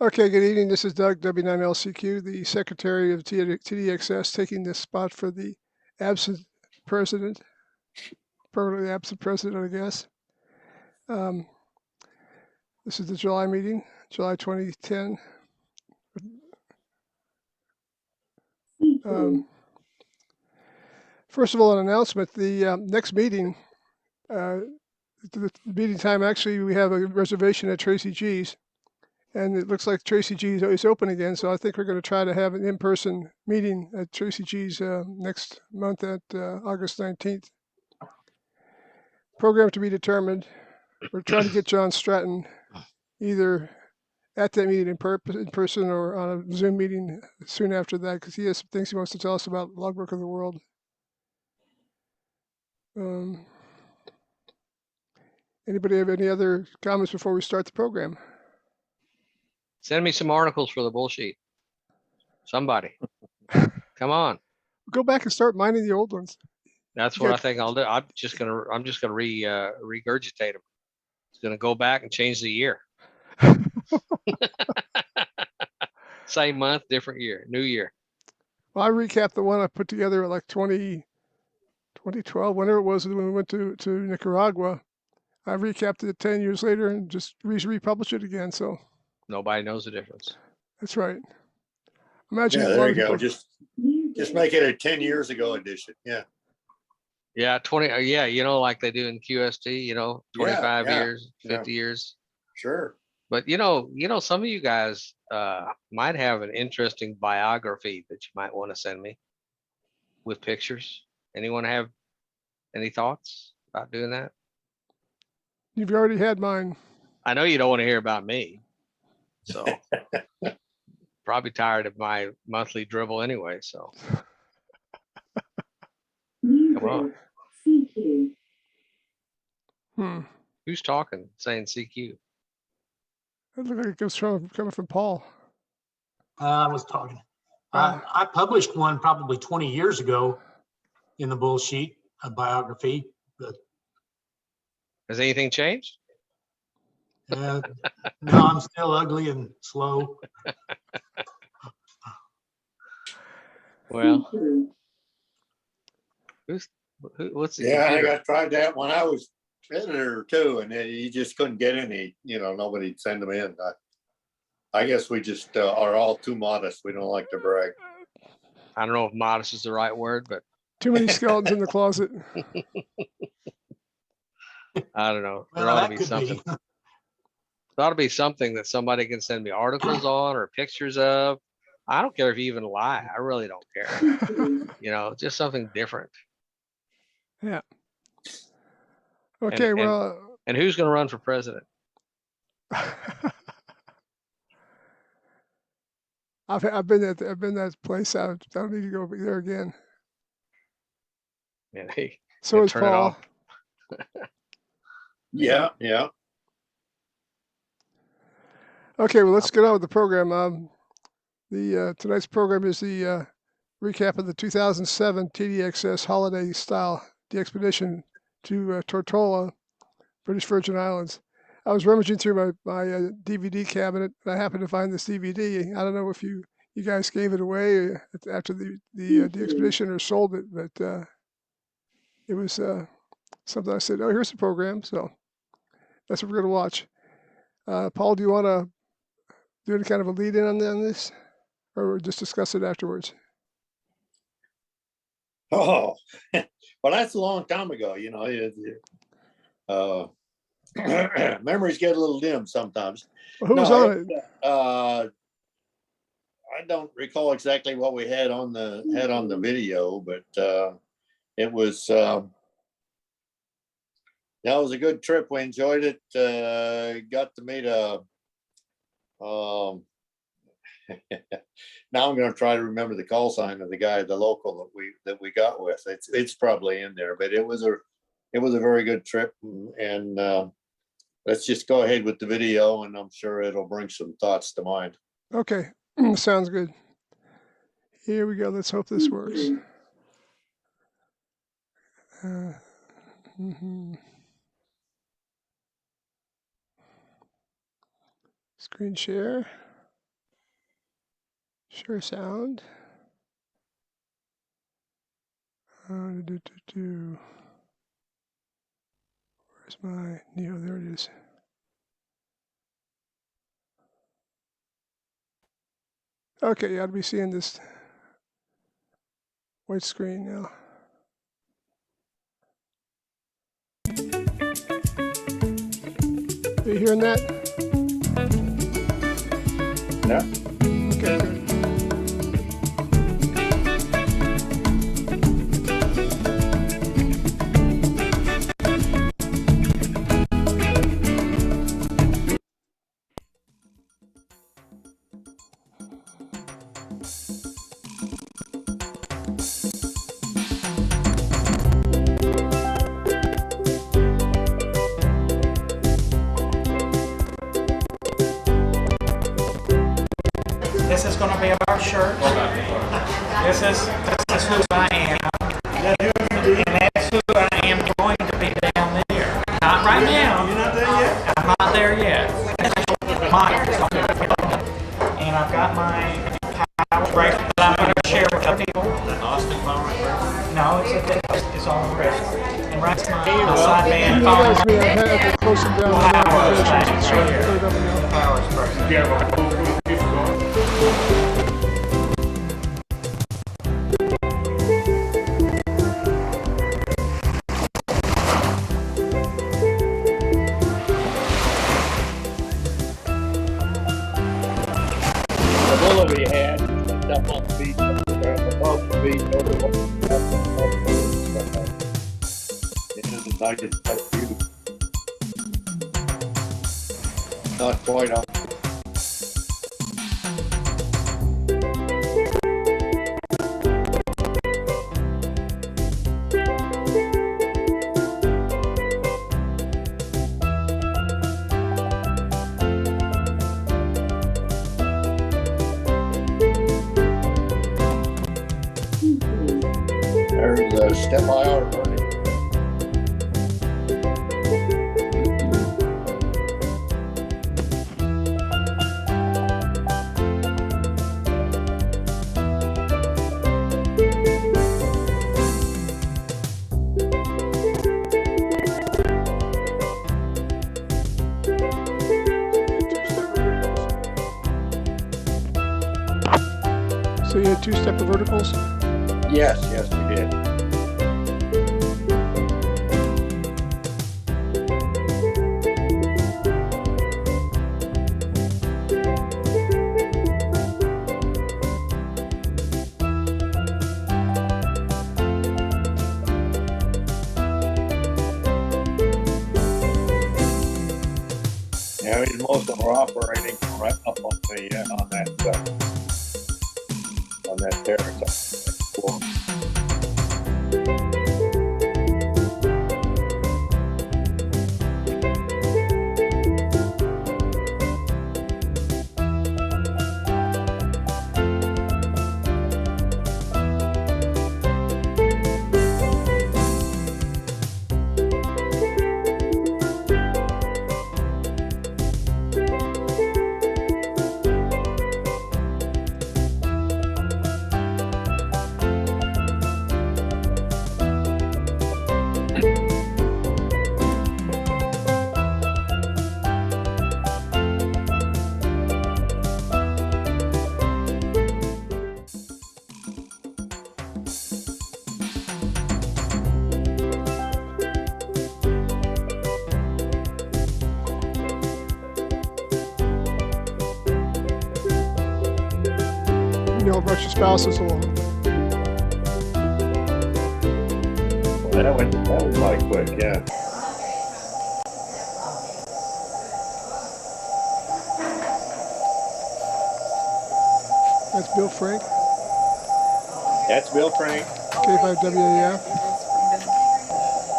Okay, good evening. This is Doug, W9LCQ, the Secretary of TDXS, taking this spot for the absent president, permanently absent president, I guess. This is the July meeting, July 2010. First of all, an announcement. The next meeting, the meeting time, actually, we have a reservation at Tracy G's. And it looks like Tracy G's is open again, so I think we're going to try to have an in-person meeting at Tracy G's next month at August 19th. Program to be determined. We're trying to get John Stratton either at that meeting in person or on a Zoom meeting soon after that, because he has some things he wants to tell us about Logbook of the World. Anybody have any other comments before we start the program? Send me some articles for the bullshit. Somebody. Come on. Go back and start mining the old ones. That's what I think I'll do. I'm just gonna regurgitate them. It's gonna go back and change the year. Same month, different year, new year. Well, I recapped the one I put together at like 2012, whenever it was when we went to Nicaragua. I recapped it 10 years later and just republished it again. So nobody knows the difference. That's right. Imagine. Yeah, there you go. Just make it a 10 years ago edition. Yeah. Yeah, 20. Yeah, you know, like they do in QST. 25 years, 50 years. Sure. But you know, some of you guys might have an interesting biography that you might want to send me with pictures. Anyone have any thoughts about doing that? You've already had mine. I know you don't want to hear about me, so probably tired of my monthly dribble anyway. So come on. Who's talking? Saying CQ? It looks like it comes coming from Paul. I was talking. I published one probably 20 years ago in the bullshit, a biography. But has anything changed? No, I'm still ugly and slow. Well, what's the I think I tried that when I was editor too, and you just couldn't get any. Nobody'd send them in. I guess we just are all too modest. We don't like to brag. I don't know if modest is the right word, but too many skeletons in the closet. I don't know. There ought to be something. There ought to be something that somebody can send me articles on or pictures of. I don't care if you even lie. I really don't care. Just something different. Yeah. Okay. And who's going to run for president? I've been that place. I don't need to go there again. Yeah. So is Paul. Yeah. Okay, well, let's get on with the program. Tonight's program is the recap of the 2007 TDXS holiday style, the expedition to Tortola, British Virgin Islands. I was rummaging through my DVD cabinet, and I happened to find this DVD. I don't know if you guys gave it away after the expedition or sold it, but it was something I said, oh, here's the program. So that's what we're going to watch. Paul, do you want to do any kind of a lead-in on this, or just discuss it afterwards? Oh, well, that's a long time ago. Memories get a little dim sometimes. Well, who was on it? I don't recall exactly what we had on the video, but it was that was a good trip. We enjoyed it. Got to meet now I'm going to try to remember the call sign of the guy, the local that we got with. It's probably in there, but it was a very good trip, and let's just go ahead with the video, and I'm sure it'll bring some thoughts to mind. Okay, sounds good. Here we go. Let's hope this works. Screen share. Share sound. Where's my Neo? There it is. Okay, you ought to be seeing this white screen now. Are you hearing that? Yeah. Okay, good. This is going to be our shirt. This is who I am. And that's who I am going to be down there. Not right now. You're not there yet? I'm not there yet. And I've got my power break that I'm going to share with other people. No, it's all the rest. And right my sideband You realize me, I had to close them down on the applications. It's showing third up now. power spray. The bullet we had up on the beach, above the beach, over it is a nice view. Not quite on. There's a step by hour running. So you had two-step verticals? Yes, yes, we did. Yeah, most of them are operating right up on the on that terrace. Cool. You know, brought your spouses along. Well, that was mighty quick, yeah. That's Bill Frank, That's Bill Frank. K5WAF.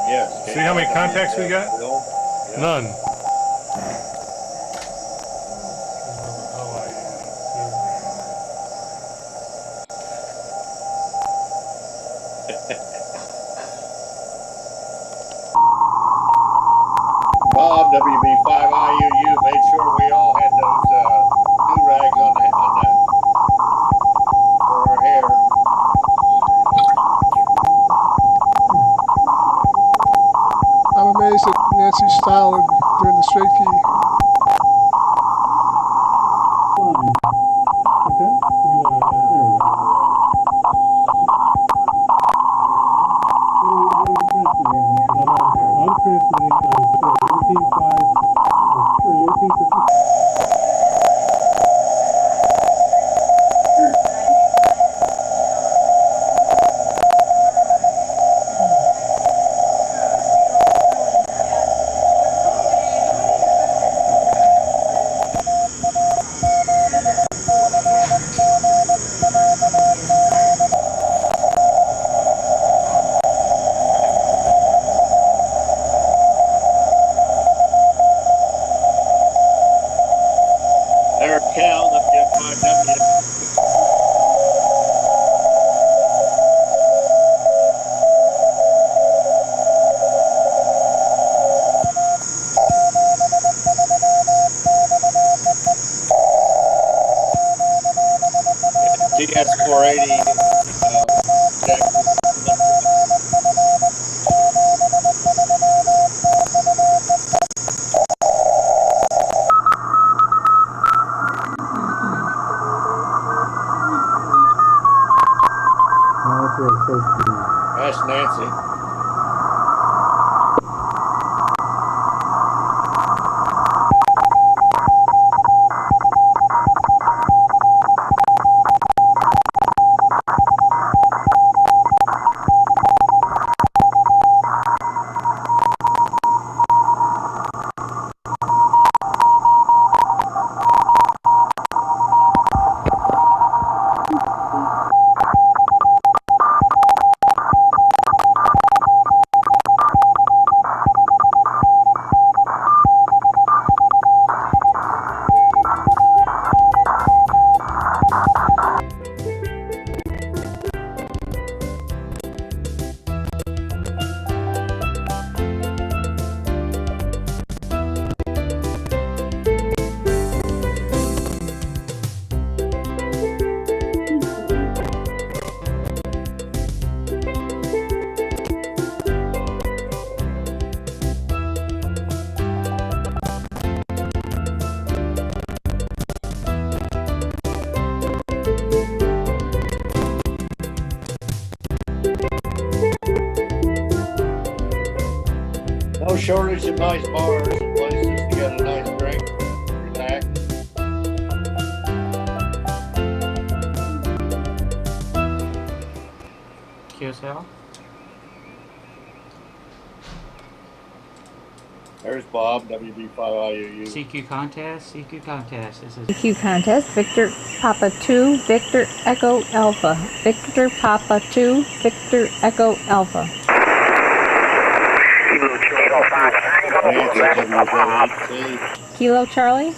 Yes. See how many contacts we got? Bill. Yeah. None. Bob, WB5IUU, made sure we all had those the straight key. Okay. You want to, there we go. What are you transmitting? I'm transmitting on 18.50. There, Cal, WFIW. TS 480, check. That's where it's supposed to be. Ask Nancy. No shortage of nice bars and places to get a nice drink, relax. QSL. There's Bob, WB5IUU. CQ contest. CQ contest. This is CQ contest, Victor Papa 2, Victor Echo Alpha. Victor Papa 2, Victor Echo Alpha. Nancy, WZ8C. Kilo Charlie.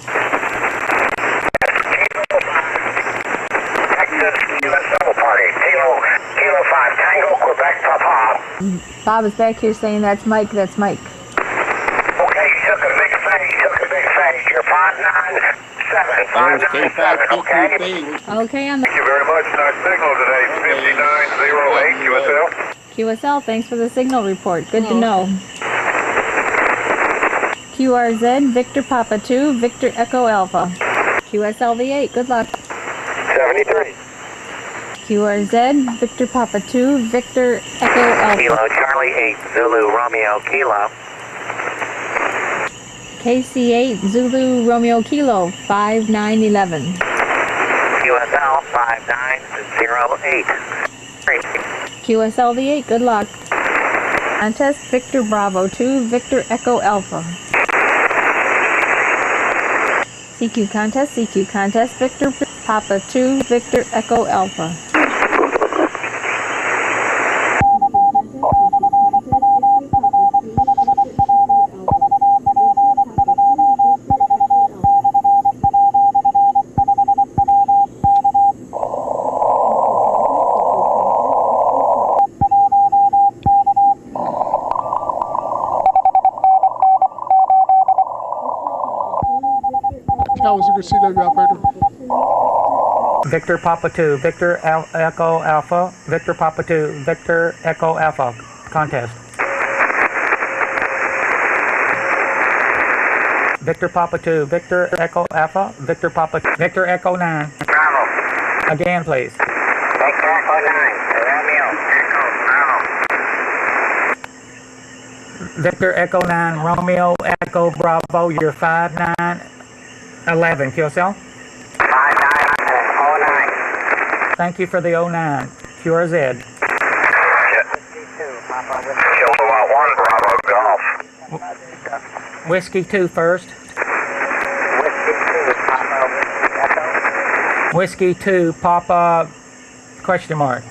Kilo 5 Tango, Quebec, Papa. Bob is back here saying that's Mike, that's Mike. Okay, you took a big phase, You're 597, 597, okay? Okay, on the Thank you very much. Nice signal today, 5908 QSL. QSL, thanks for the signal report. Good to know. QRZ, Victor Papa 2, Victor Echo Alpha. QSLV8, good luck. 73. QRZ, Victor Papa 2, Victor Echo Alpha. Kilo Charlie 8, Zulu Romeo Kilo. KC8, Zulu Romeo Kilo, 5911. QSL 5908. QSLV8, good luck. Contest, Victor Bravo 2, Victor Echo Alpha. CQ contest, Victor Papa 2, Victor Echo Alpha. Cal was a good CW operator. Victor Papa 2, Victor Echo Alpha, Victor Papa 2, Victor Echo Alpha contest. Victor Papa 2, Victor Echo Alpha, Victor Papa, Victor Echo 9. Bravo. Again, please. Victor Echo 9, Romeo. Echo, Bravo. Victor Echo 9, Romeo Echo Bravo, you're 5911. QSL? 5909. Thank you for the 09. QRZ. Kilowatt 1, Bravo, Golf. Whiskey 2 first. Whiskey 2, Papa, question mark.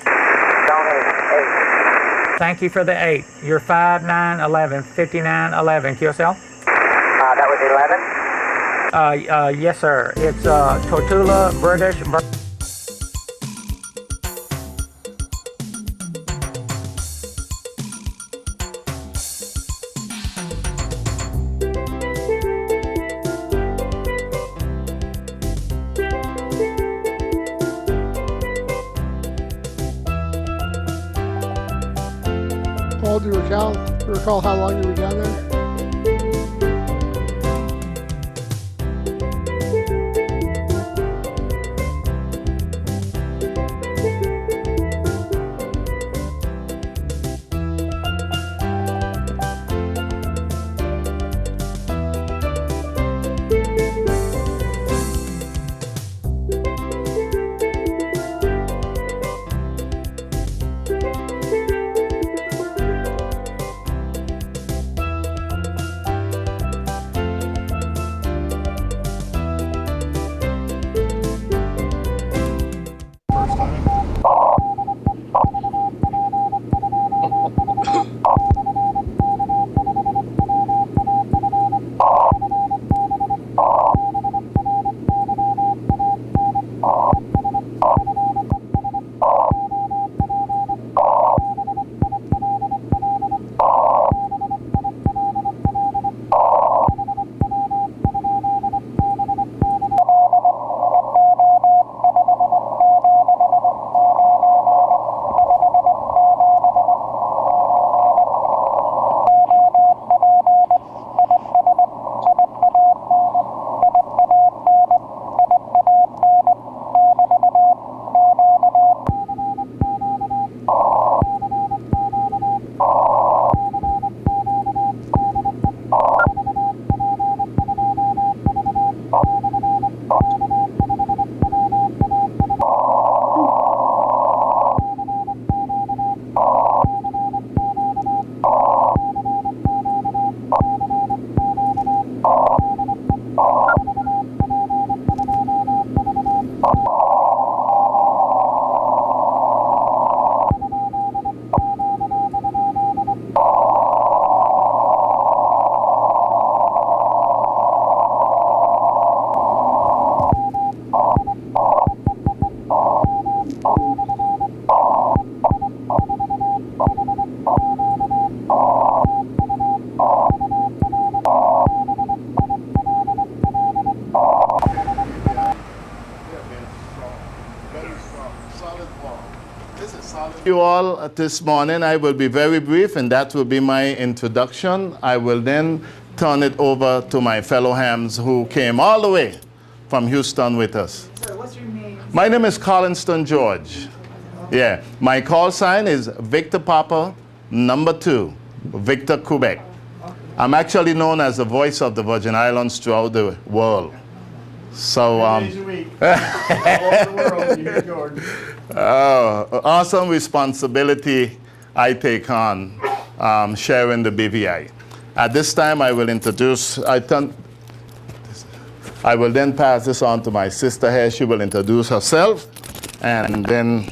Thank you for the 8. You're 5911, 5911. QSL? That was 11? Yes, sir. It's Tortula, British. Paul, do you recall how long you were down there? You all this morning. I will be very brief, and that will be my introduction. I will then turn it over to my fellow hams who came all the way from Houston with us. Sir, what's your name? My name is Collinston George. Yeah, my call sign is Victor Papa number 2, Victor Quebec. I'm actually known as the voice of the Virgin Islands throughout the world. So, awesome responsibility I take on sharing the BVI. At this time, I will introduce, I will then pass this on to my sister here. She will introduce herself, and then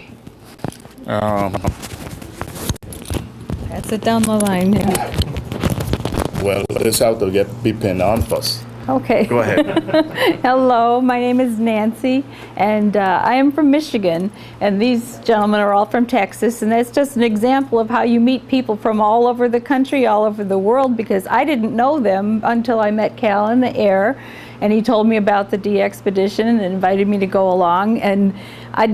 Pass it down the line here. well, this have to be pinned on first. Okay. Go ahead. Hello, my name is Nancy, and I am from Michigan, and these gentlemen are all from Texas, and that's just an example of how you meet people from all over the country, all over the world, because I didn't know them until I met Cal in the air, and he told me about the D-Expedition and invited me to go along, and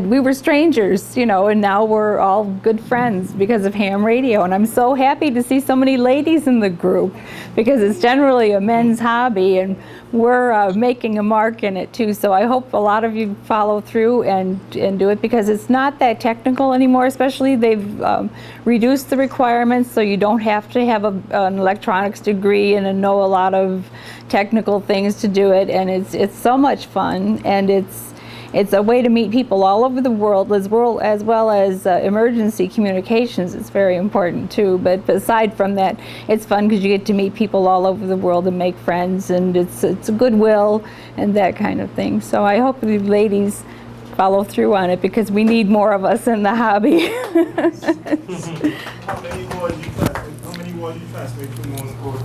we were strangers, you know, and now we're all good friends because of ham radio, and I'm so happy to see so many ladies in the group because it's generally a men's hobby, and we're making a mark in it too. So I hope a lot of you follow through and do it, because it's not that technical anymore. Especially they've reduced the requirements, so you don't have to have an electronics degree and know a lot of technical things to do it. And it's so much fun, and it's a way to meet people all over the world, as well as emergency communications. It's very important too. But aside from that, it's fun because you get to meet people all over the world and make friends, and it's a goodwill and that kind of thing. So I hope the ladies follow through on it, because we need more of us in the hobby. How many boys you classmates from on the board?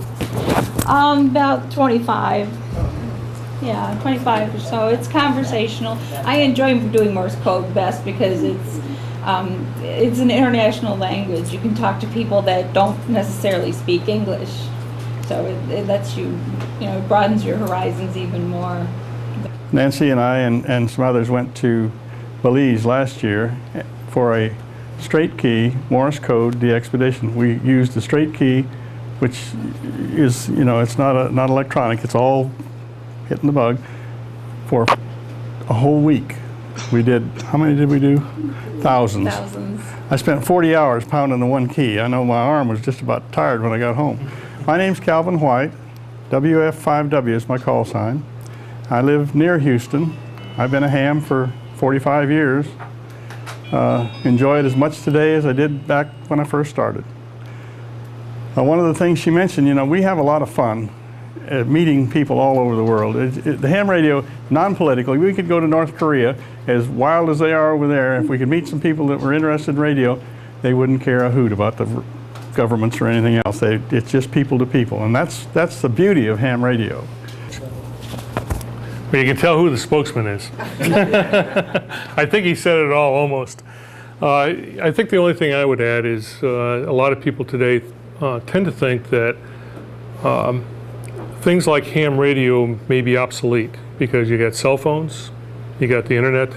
About 25. Yeah, 25 or so. It's conversational. I enjoy doing Morse code best because it's an international language. You can talk to people that don't necessarily speak English, so it lets you, you know, it broadens your horizons even more. Nancy and I and some others went to Belize last year for a straight key Morse code D-Expedition. We used the straight key, which is, you know, it's not electronic. It's all hitting the bug, for a whole week. We did, how many did we do? Thousands. Thousands. I spent 40 hours pounding the one key. I know my arm was just about tired when I got home. My name's Calvin White. WF5W is my call sign. I live near Houston. I've been a ham for 45 years. Enjoy it as much today as I did back when I first started. One of the things she mentioned, you know, we have a lot of fun meeting people all over the world. The ham radio, non-political, we could go to North Korea, as wild as they are over there. If we could meet some people that were interested in radio, they wouldn't care a hoot about the governments or anything else. It's just people to people, and that's the beauty of ham radio. Well, you can tell who the spokesman is. I think he said it all almost. I think the only thing I would add is a lot of people today tend to think that things like ham radio may be obsolete because you got cell phones, you got the internet.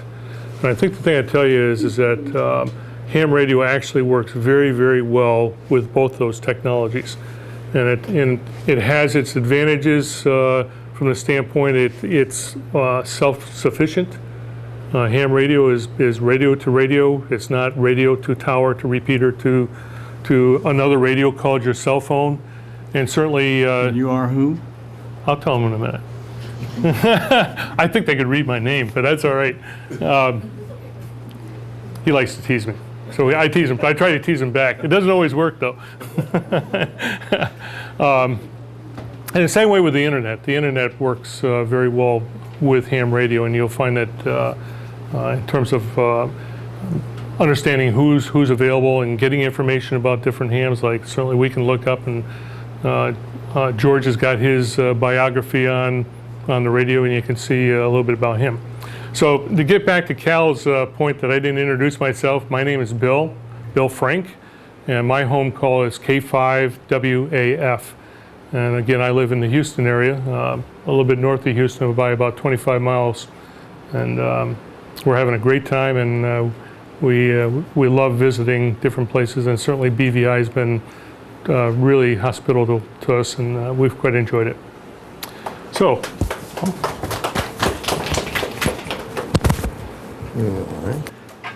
And I think the thing I'd tell you is that ham radio actually works very, very well with both those technologies. And it has its advantages from the standpoint it's self-sufficient. Ham radio is radio to radio. It's not radio to tower to repeater to another radio called your cell phone. And certainly... And you are who? I'll tell them in a minute. I think they could read my name, but that's all right. He likes to tease me. So I tease him. I try to tease him back. It doesn't always work, though. And the same way with the internet. The internet works very well with ham radio, and you'll find that in terms of understanding who's available and getting information about different hams, like certainly we can look up, and George has got his biography on the radio, and you can see a little bit about him. So to get back to Cal's point that I didn't introduce myself, my name is Bill Frank, and my home call is K5WAF. And again, I live in the Houston area, a little bit north of Houston by about 25 miles. And we're having a great time, and we love visiting different places, and certainly BVI has been really hospitable to us, and we've quite enjoyed it. So.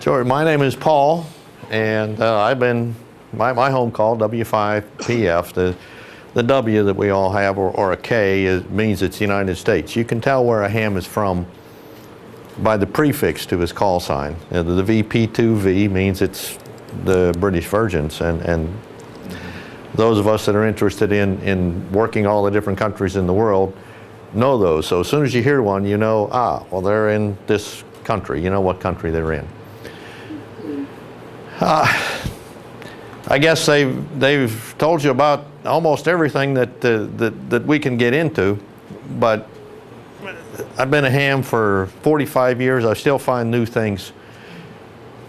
George, my name is Paul, and I've been, my home call, W5PF, the W that we all have, or a K, means it's United States. You can tell where a ham is from by the prefix to his call sign. The VP2V means it's the British Virgins, and those of us that are interested in working all the different countries in the world know those. So as soon as you hear one, you know, well, they're in this country. You know what country they're in. I guess they've told you about almost everything that we can get into, but I've been a ham for 45 years. I still find new things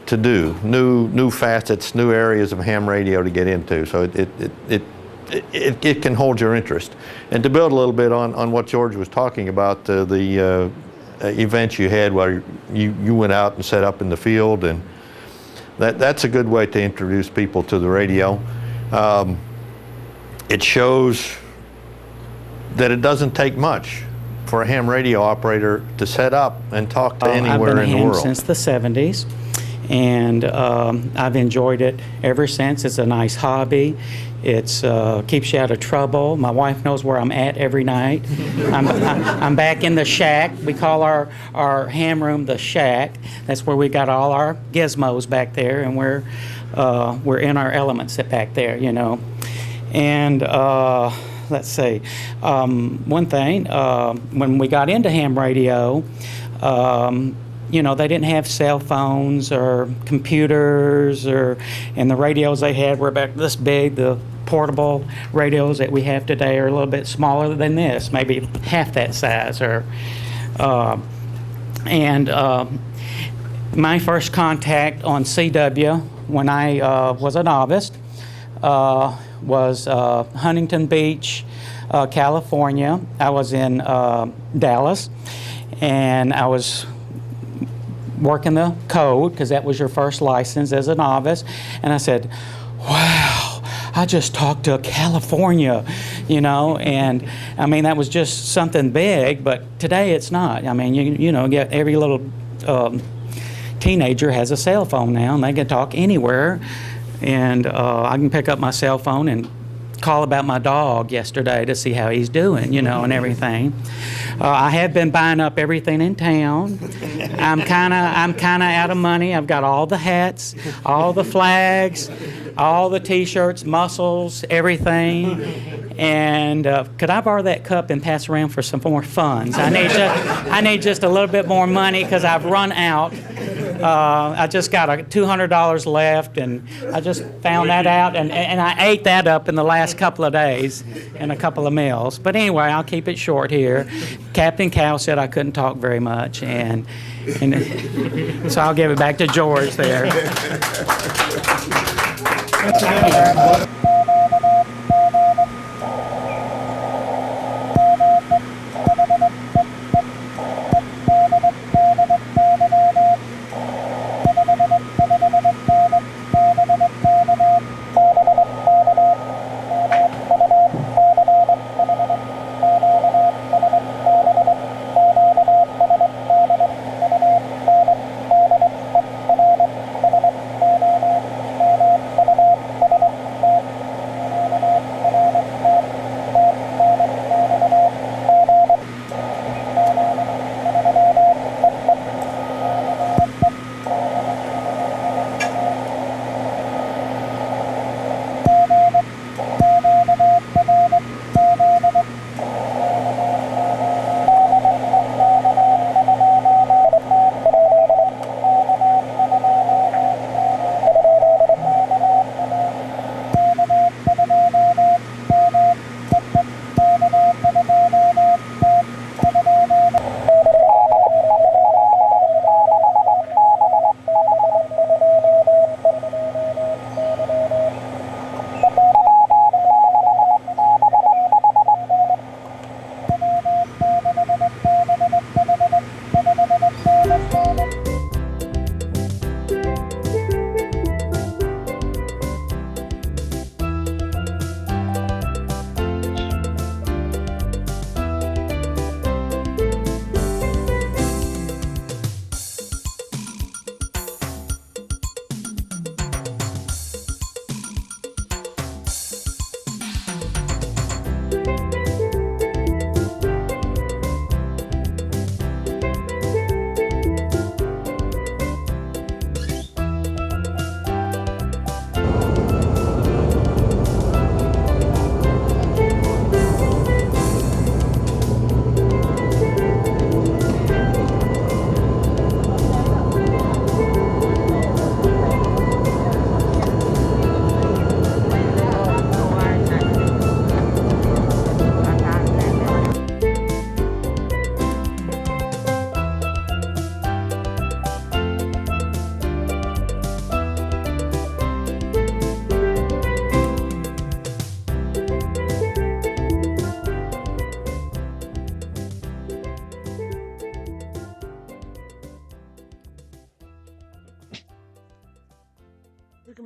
to do, new facets, new areas of ham radio to get into. So it can hold your interest. And to build a little bit on what George was talking about, the events you had where you went out and set up in the field, and that's a good way to introduce people to the radio. It shows that it doesn't take much for a ham radio operator to set up and talk to anywhere in the world. I've been a ham since the 70s, and I've enjoyed it ever since. It's a nice hobby. It's keeps you out of trouble. My wife knows where I'm at every night. I'm back in the shack. We call our ham room the shack. That's where we got all our gizmos back there, and we're in our elements back there, you know. And let's see, one thing, when we got into ham radio, you know, they didn't have cell phones or computers, and the radios they had were about this big. The portable radios that we have today are a little bit smaller than this, maybe half that size. My first contact on CW when I was a novice was Huntington Beach, California. I was in Dallas, and I was working the code because that was your first license as a novice. And I said, wow, I just talked to California, you know. And I mean, that was just something big, but today it's not. I mean, you know, every little teenager has a cell phone now, and they can talk anywhere. And I can pick up my cell phone and call about my dog yesterday to see how he's doing, you know, and everything. I have been buying up everything in town. I'm kind of out of money. I've got all the hats, all the flags, all the T-shirts, muscles, everything. And could I borrow that cup and pass around for some more funds? I need just a little bit more money because I've run out. I just got $200 left, and I just found that out, and I ate that up in the last couple of days in a couple of meals. But anyway, I'll keep it short here. Captain Cow said I couldn't talk very much, and so I'll give it back to George there.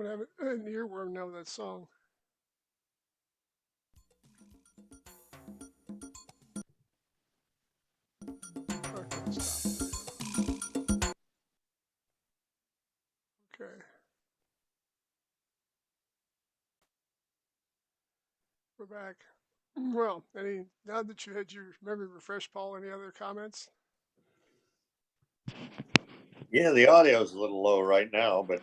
gonna have an earworm now with that song. Okay, stop. Okay. We're back. Well, now that you had your memory refreshed, Paul, any other comments? Yeah, the audio is a little low right now, but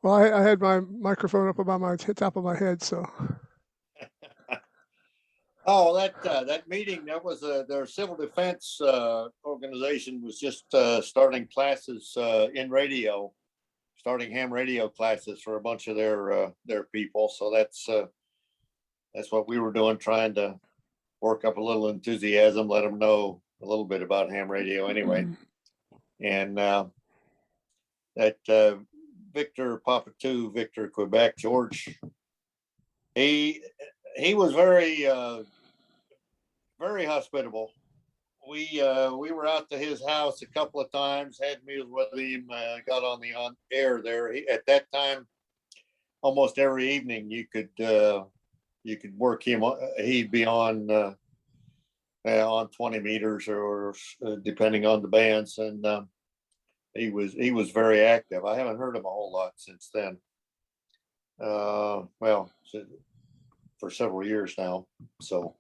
Well, I had my microphone up above my top of my head, so. oh, that meeting, that was their civil defense organization was just starting classes in radio, starting ham radio classes for a bunch of their people. So that's what we were doing, trying to work up a little enthusiasm, let them know a little bit about ham radio anyway. And that Victor Papa 2, Victor Quebec, George, he was very very hospitable. We were out to his house a couple of times, had meals with him, got on the air there. At that time, almost every evening you could work him. He'd be on 20 meters or depending on the bands, and he was very active. I haven't heard him a whole lot since then. Well, for several years now. So,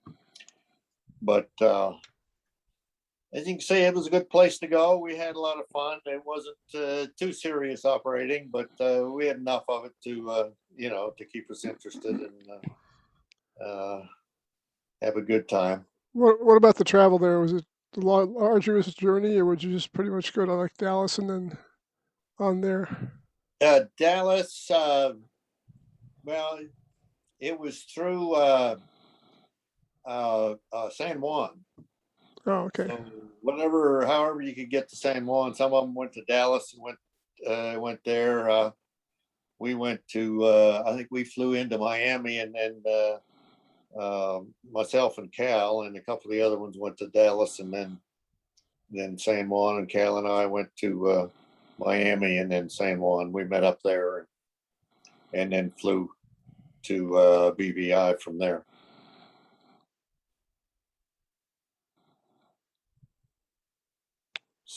but as you can see, it was a good place to go. We had a lot of fun. It wasn't too serious operating, but we had enough of it to to keep us interested and have a good time. What about the travel there? Was it a arduous journey, or would you just pretty much go to like Dallas and then on there? Dallas, well, it was through San Juan. Oh, okay. So however you could get to San Juan. Some of them went to Dallas and went there. We went to I think we flew into Miami, and then myself and Cal and a couple of the other ones went to Dallas, and then San Juan, and Cal and I went to Miami and then San Juan. We met up there and then flew to BVI from there.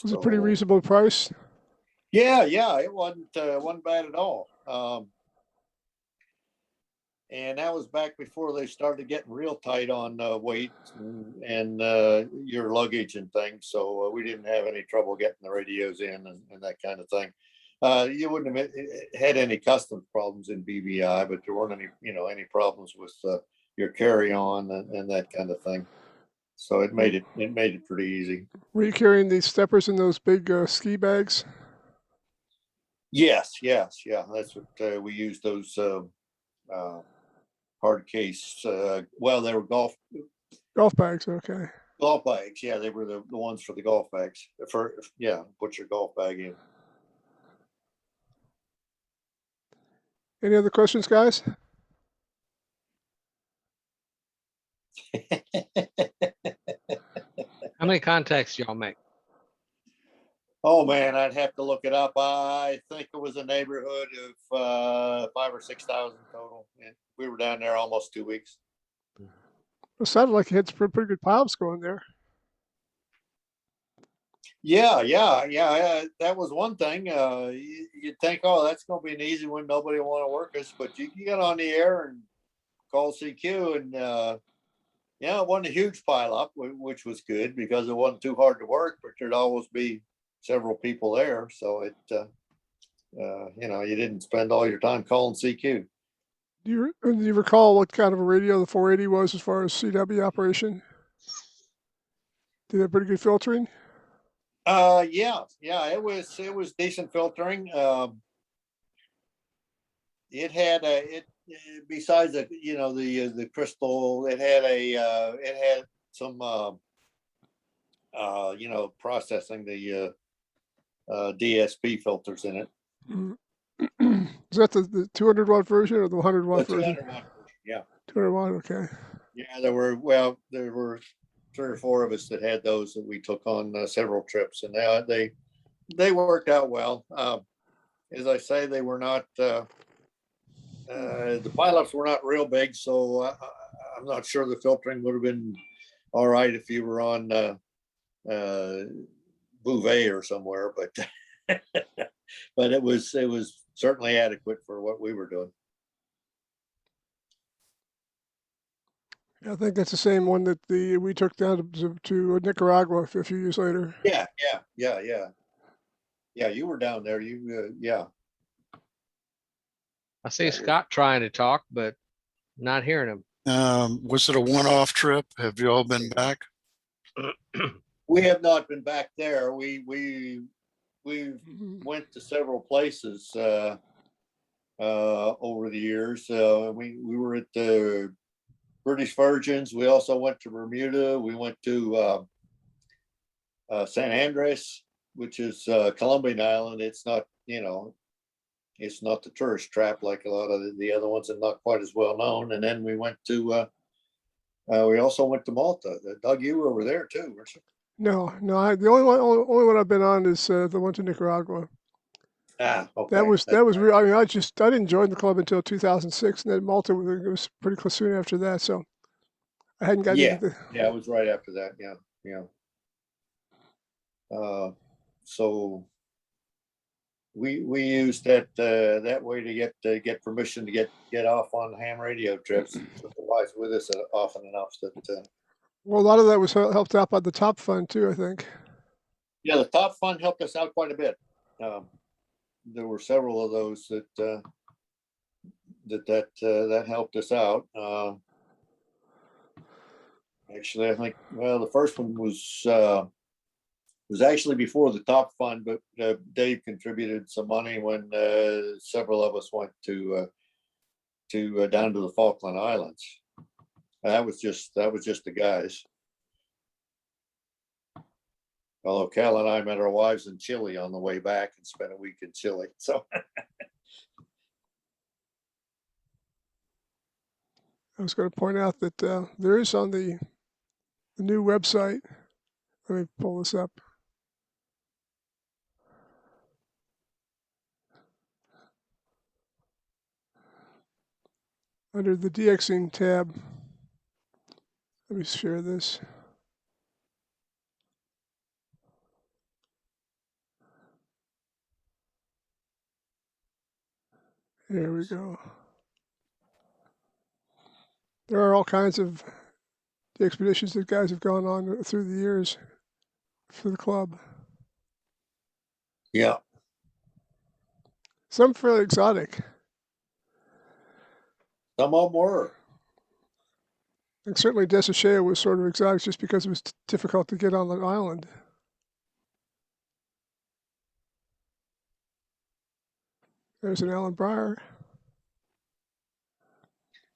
Was it a pretty reasonable price? Yeah, it wasn't bad at all. And that was back before they started getting real tight on weight and your luggage and things. So we didn't have any trouble getting the radios in and that kind of thing. You wouldn't have had any customs problems in BVI, but there weren't any problems with your carry-on and that kind of thing. So it made it pretty easy. Were you carrying these steppers in those big ski bags? Yes, yeah. That's what we used, those hard case. Well, they were golf bags. Okay. Golf bags. Yeah, they were the ones for the golf bags. Put your golf bag in. Any other questions, guys? How many contacts y'all make? Oh man, I'd have to look it up. I think it was a neighborhood of 5,000 or 6,000 total. And we were down there almost 2 weeks. It sounded like you had some pretty good piles going there. Yeah. That was one thing. You'd think, oh, that's going to be an easy one. Nobody will want to work us, but you get on the air and call CQ, and it wasn't a huge pile up, which was good because it wasn't too hard to work. But there'd always be several people there, so it you didn't spend all your time calling CQ. Do you recall what kind of a radio the 480 was as far as CW operation? Did it have pretty good filtering? Yeah, it was decent filtering. It had besides the crystal, it had some processing, the DSP filters in it. Is that the 200 watt version or the 100 watt version? 200 watt version, yeah. 200 watt, okay. Yeah, there were 3 or 4 of us that had those that we took on several trips, and they worked out well. As I say, they were not The pileups were not real big, so I'm not sure the filtering would have been all right if you were on Bouvet or somewhere, but but it was certainly adequate for what we were doing. I think that's the same one that we took down to Nicaragua a few years later. Yeah. You were down there. Yeah. I see Scott trying to talk, but not hearing him. Was it a one-off trip? Have you all been back? We have not been back there. We went to several places over the years. We were at the British Virgins. We also went to Bermuda. We went to San Andres, which is Columbian Island. It's not, it's not the tourist trap like a lot of the other ones, and not quite as well known. And then we went to, we also went to Malta. Doug, you were over there too, weren't you? No. The only one I've been on is the one to Nicaragua. Okay. That was real. I mean, I didn't join the club until 2006, and then Malta it was pretty close soon after that. So I hadn't gotten into the. Yeah, it was right after that. Yeah. So we used that way to get permission to get off on ham radio trips. With the wives with us often enough that. Well, a lot of that was helped out by the Top Fund too, I think. Yeah, the Top Fund helped us out quite a bit. There were several of those that helped us out. Actually, I think the first one was actually before the Top Fund, but Dave contributed some money when several of us went to down to the Falkland Islands. That was just the guys. Although Cal and I met our wives in Chile on the way back and spent a week in Chile. So I was going to point out that there is on the new website. Let me pull this up. Under the DXing tab, let me share this. There we go. There are all kinds of the expeditions that guys have gone on through the years for the club. Yeah. Some fairly exotic. Some of them were. And certainly Desechea was sort of exotic just because it was difficult to get on the island. There's an Alan Breyer.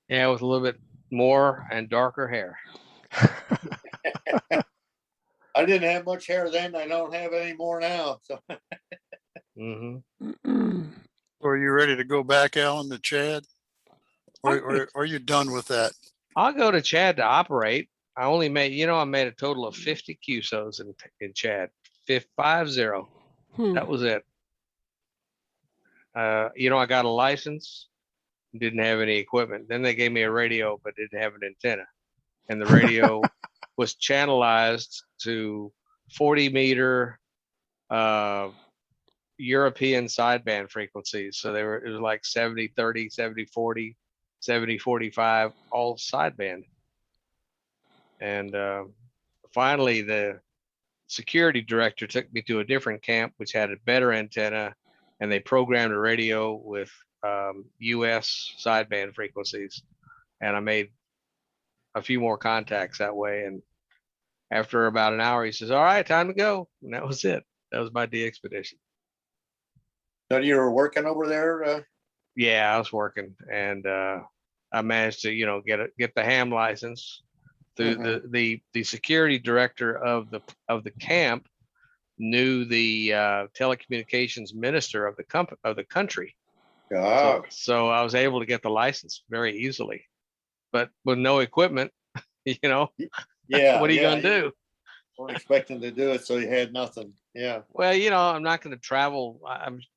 Yeah, with a little bit more and darker hair. I didn't have much hair then. I don't have any more now. So. Are you ready to go back, Alan, to Chad? Or are you done with that? I'll go to Chad to operate. I only made, I made a total of 50 QSOs in Chad. 50. That was it. I got a license, didn't have any equipment. Then they gave me a radio, but didn't have an antenna. And the radio was channelized to 40-meter European sideband frequencies. So it was like 70-30, 70-40, 70-45, all sideband. And finally, the security director took me to a different camp, which had a better antenna, and they programmed a radio with US sideband frequencies. And I made a few more contacts that way. And after about an hour, he says, "All right, time to go." And that was it. That was my DXpedition. So you were working over there? Yeah, I was working, and I managed to, get the ham license through the security director of the camp knew the telecommunications minister of the country. So I was able to get the license very easily, but with no equipment, Yeah. What are you going to do? Weren't expecting to do it, so you had nothing. Yeah. Well, I'm not going to travel.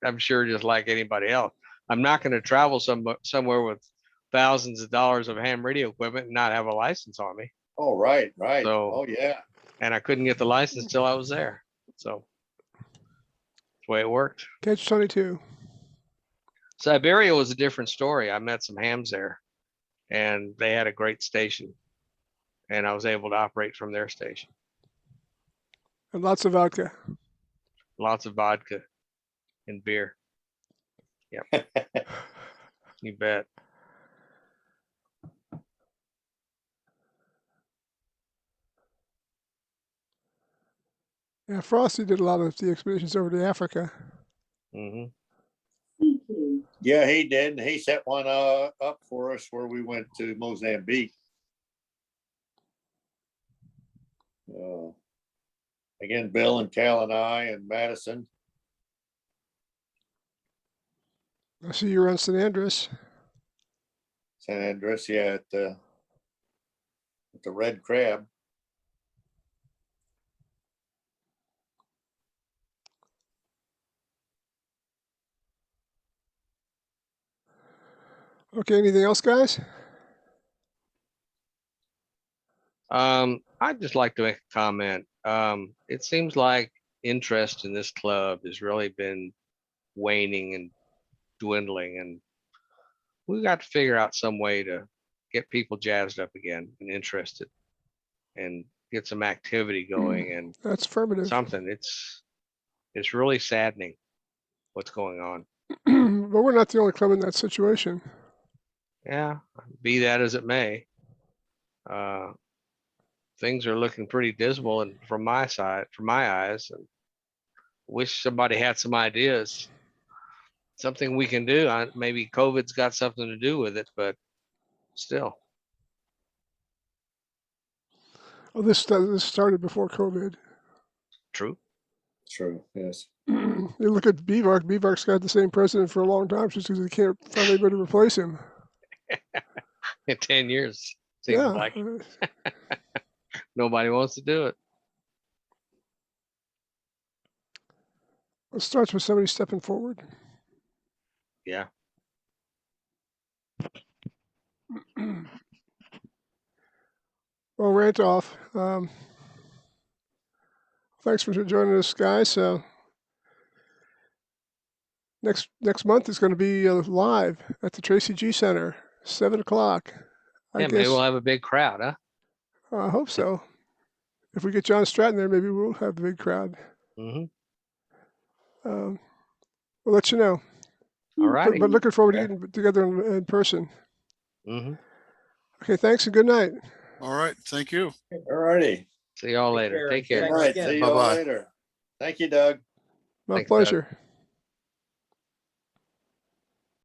I'm sure just like anybody else. I'm not going to travel somewhere with thousands of dollars of ham radio equipment and not have a license on me. Oh, right, right. So, Oh, yeah. and I couldn't get the license till I was there. So that's the way it worked. Catch 22. Siberia was a different story. I met some hams there, and they had a great station, and I was able to operate from their station. And lots of vodka. Lots of vodka and beer. Yep. You bet. Yeah, Frosty did a lot of the expeditions over to Africa. Mm-hmm. Yeah, he did. He set one up for us where we went to Mozambique. Again, Bill and Cal and I and Madison. I see you're on St. Andrews. San Andres, yeah, at the Red Crab. Okay, anything else, guys? I'd just like to make a comment. It seems like interest in this club has really been waning and dwindling, and we've got to figure out some way to get people jazzed up again and interested and get some activity going and That's affirmative. something. It's really saddening what's going on. But we're not the only club in that situation. Yeah, be that as it may. Things are looking pretty dismal, and from my eyes, and wish somebody had some ideas, something we can do. Maybe COVID's got something to do with it, but still. Oh, this started before COVID. True. True, yes. You look at Bevark. Bevark's got the same president for a long time just because they can't find anybody to replace him. In 10 years, seems Yeah. like nobody wants to do it. It starts with somebody stepping forward. Yeah. Well, rant off. Thanks for joining us, guys. So next month is going to be live at the Tracy G Center, 7 o'clock. Yeah, maybe we'll have a big crowd, huh? I hope so. If we get John Stratton there, maybe we'll have the big crowd. Mm-hmm. We'll let you know. All right. But looking forward to getting together in person. Mm-hmm. Okay, thanks and good night. All right. Thank you. All righty. See y'all later. Take care. All right. See you all later. Thank you, Doug. My Thanks, pleasure. Doug.